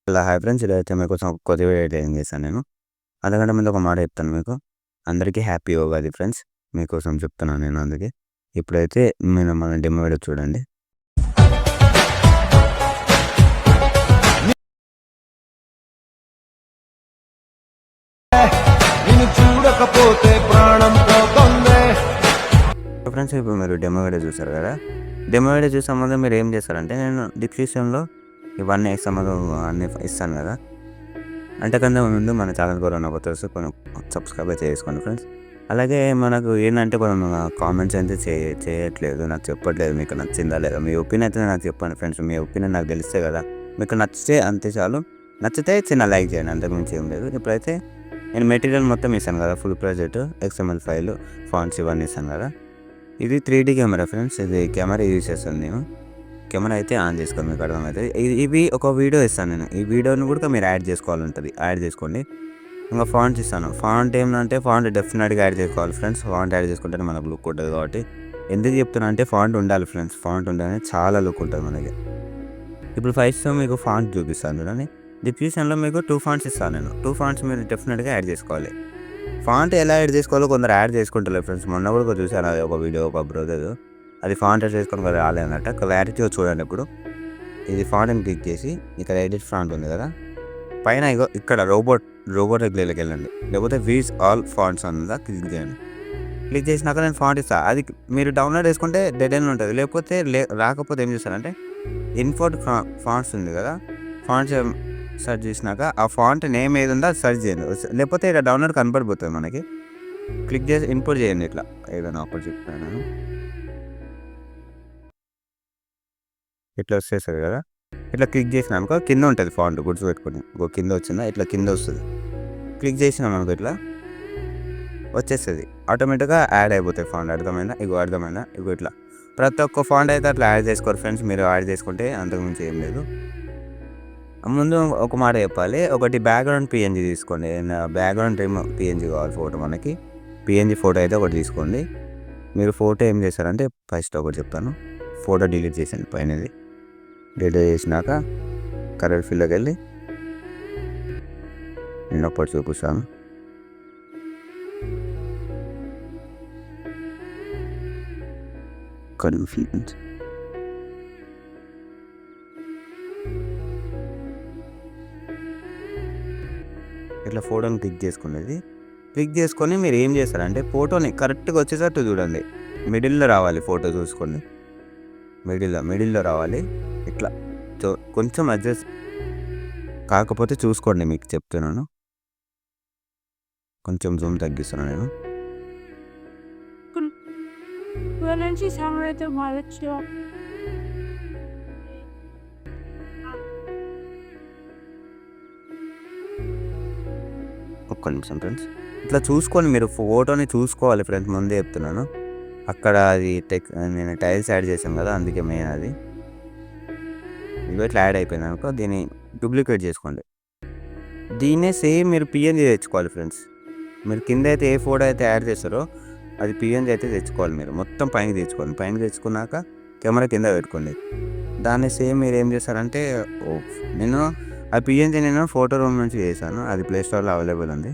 Hello hi friends. ఈరోజైతే మీకోసం ఒక కొత్త వీడియో అయితే ఏం చేశాను నేను. అందుకంటే ముందు ఒక మాట చెప్తాను మీకు. అందరికీ హ్యాపీ ఉగాది ఫ్రెండ్స్. మీకోసం చెప్తున్నాను నేను అందుకే. ఇప్పుడైతే మీరు మన డెమో వీడియో చూడండి. చూడకపోతే ప్రాణం పోతుంది. ఫ్రెండ్స్ ఇప్పుడు మీరు డెమో వీడియో చూసారు కదా. డెమో వీడియో చూసే ముందు మీరు ఏం చేస్తారంటే నేను డిస్క్రిప్షన్లో ఇవన్నీ అన్నీ ఇస్తాను కదా. అంతకన్నా ముందు మన ఛానల్ కూడా కొత్త కొంచెం సబ్స్క్రైబ్ చేసుకోండి ఫ్రెండ్స్. అలాగే మనకు ఏంటంటే కొంచెం కామెంట్స్ అయితే చేయట్లేదు, నాకు చెప్పట్లేదు మీకు నచ్చిందా లేదా. మీ ఒపీనియన్ అయితే నాకు చెప్పండి ఫ్రెండ్స్. మీ ఒపీనియన్ నాకు తెలిస్తే కదా. మీకు నచ్చితే అంతే చాలు, నచ్చితే చిన్న లైక్ చేయండి, అంతకుమించి ఏం లేదు. ఇప్పుడైతే నేను మెటీరియల్ మొత్తం ఇస్తాను కదా, full project XML file fonts ఇవన్నీ ఇస్తాను కదా. ఇది 3D కెమెరా ఫ్రెండ్స్. ఇది కెమెరా యూజ్ చేస్తాను నేను. కెమెరా అయితే ఆన్ చేసుకోండి, మీకు అర్థమవుతుంది. ఇవి ఒక వీడియో ఇస్తాను నేను, ఈ వీడియోని కూడా మీరు యాడ్ చేసుకోవాలంటుంది, యాడ్ చేసుకోండి. ఇంకా ఫాంట్స్ ఇస్తాను. ఫాంట్ ఏమంటే ఫాంట్ డెఫినెట్గా యాడ్ చేసుకోవాలి ఫ్రెండ్స్. ఫాంట్ యాడ్ చేసుకుంటే మనకు లుక్ ఉంటుంది కాబట్టి. ఎందుకు చెప్తున్నా అంటే ఫాంట్ ఉండాలి ఫ్రెండ్స్. ఫాంట్ ఉండాలని చాలా లుక్ ఉంటుంది మనకి. ఇప్పుడు ఫస్ట్ మీకు ఫాంట్ చూపిస్తాను చూడండి. డిస్క్రిప్షన్లో మీకు 2 ఫాంట్స్ ఇస్తాను నేను. 2 ఫాంట్స్ మీరు డెఫినెట్గా యాడ్ చేసుకోవాలి. ఫాంట్ ఎలా యాడ్ చేసుకోవాలో కొందరు యాడ్ చేసుకుంటారు ఫ్రెండ్స్. మొన్న కూడా చూసాను అది ఒక వీడియో, ఒక బ్రదర్ అది ఫాంట్ యాడ్ చేసుకొని రాలేదన్నట్టు. క్లారిటీగా చూడండి. ఇప్పుడు ఇది ఫాంట్ అని క్లిక్ చేసి ఇక్కడ ఎడిట్ ఫాంట్ ఉంది కదా, పైన ఇక్కడ రోబోట్ రెగ్యులర్కి వెళ్ళండి, లేకపోతే వీస్ ఆల్ ఫాంట్స్ అన్నదా క్లిక్ చేయండి. క్లిక్ చేసినాక నేను ఫాంట్ ఇస్తాను. అది మీరు డౌన్లోడ్ చేసుకుంటే డెడ్ ఎండ్ ఉంటుంది. లేకపోతే రాకపోతే ఏం చేస్తారంటే ఇన్ఫోర్ట్ ఫాంట్స్ ఉంది కదా, ఫాంట్స్ సెర్చ్ చేసినాక ఆ ఫాంట్ నేమ్ ఏది ఉందో అది సెర్చ్ చేయండి. లేకపోతే ఇక్కడ డౌన్లోడ్ కనపడిపోతుంది మనకి. క్లిక్ చేసి ఇంపోర్ట్ చేయండి. ఇట్లా ఏదైనా ఒకటి చెప్తాను, ఇట్లా వచ్చేస్తుంది కదా. ఇట్లా క్లిక్ చేసినా అనుకో కింద ఉంటుంది ఫాంట్, గుర్తుపెట్టుకొని. కింద వచ్చిందా, ఇట్లా కింద వస్తుంది. క్లిక్ చేసినాం అనుకో ఇట్లా వచ్చేస్తుంది, ఆటోమేటిక్గా యాడ్ అయిపోతాయి ఫాంట్. అర్థమైందా? ఇగో ఇట్లా ప్రతి ఒక్క ఫాంట్ అయితే అట్లా యాడ్ చేసుకోరు ఫ్రెండ్స్. మీరు యాడ్ చేసుకుంటే అంతకుమించి ఏం లేదు. ముందు ఒక మాట చెప్పాలి, ఒకటి బ్యాక్గ్రౌండ్ PNG తీసుకోండి. బ్యాక్గ్రౌండ్ PNG కావాలి ఫోటో మనకి. PNG ఫోటో అయితే ఒకటి తీసుకోండి. మీరు ఫోటో ఏం చేస్తారంటే ఫస్ట్ ఒకటి చెప్తాను, ఫోటో డిలీట్ చేసండి పైనది. డిలీట్ చేసినాక కలర్ ఫీల్డ్లోకి వెళ్ళి నేను ఒకటి చూపిస్తాను. కన్ఫ్యూజ్ ఇట్లా ఫోటోని క్లిక్ చేసుకునేది. క్లిక్ చేసుకొని మీరు ఏం చేస్తారంటే ఫోటోని కరెక్ట్గా వచ్చేటట్టు చూడండి. మిడిల్లో రావాలి ఫోటో, చూసుకోండి. మిడిల్లో రావాలి. ఇట్లా కొంచెం అడ్జస్ట్ కాకపోతే చూసుకోండి, మీకు చెప్తున్నాను. కొంచెం జూమ్ తగ్గిస్తున్నాను నేను. ఒక్క నిమిషం ఫ్రెండ్స్. ఇట్లా చూసుకొని మీరు ఫోటోని చూసుకోవాలి ఫ్రెండ్స్, ముందే చెప్తున్నాను. అక్కడ అది నేను టైల్స్ యాడ్ చేశాను కదా, అందుకే మెయిన్ అది. ఇవి ఇట్లా యాడ్ అయిపోయింది అనుకో, దీన్ని డూప్లికేట్ చేసుకోండి. దీన్నే సేమ్ మీరు PNG తెచ్చుకోవాలి ఫ్రెండ్స్. మీరు కింద అయితే ఏ ఫోటో అయితే యాడ్ చేస్తారో అది PNG అయితే తెచ్చుకోవాలి. మీరు మొత్తం పైన తెచ్చుకోండి. పైన తెచ్చుకున్నాక కెమెరా కింద పెట్టుకోండి. దాన్ని సేమ్ మీరు ఏం చేస్తారంటే నేను ఆ PNG నేను ఫోటో రూమ్ నుంచి చేశాను. అది ప్లే స్టోర్లో అవైలబుల్ ఉంది.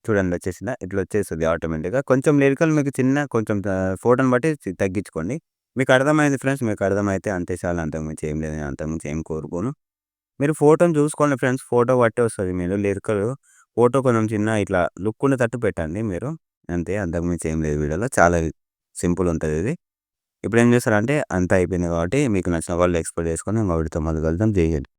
చూడండి వచ్చేసిందా, ఇట్లా వచ్చేస్తుంది ఆటోమేటిక్గా. కొంచెం లిరికల్ మీకు కొంచెం ఫోటోని బట్టి తగ్గించుకోండి. మీకు అర్థమైంది ఫ్రెండ్స్. మీకు అర్థమైతే అంతే చాలు, అంతకుమించి ఏం లేదు. అంతకుమించి ఏం కోరుకోను. మీరు ఫోటోని చూసుకోండి ఫ్రెండ్స్. ఫోటో బట్టి వస్తుంది. మీరు లిరికల్ ఫోటో కొంచెం చిన్న ఇట్లా లుక్ తట్టు పెట్టండి మీరు, అంతే. అంతకుమించి ఏం లేదు. వీడియోలో చాలా సింపుల్ ఉంటుంది ఇది. ఇప్పుడు ఏం చేస్తారంటే అంతా అయిపోయింది కాబట్టి మీకు నచ్చిన వాళ్ళు ఎక్స్పోర్ట్ చేసుకొని ఇంకా వీడితో మొదలు కలుద్దాం. చేయండి.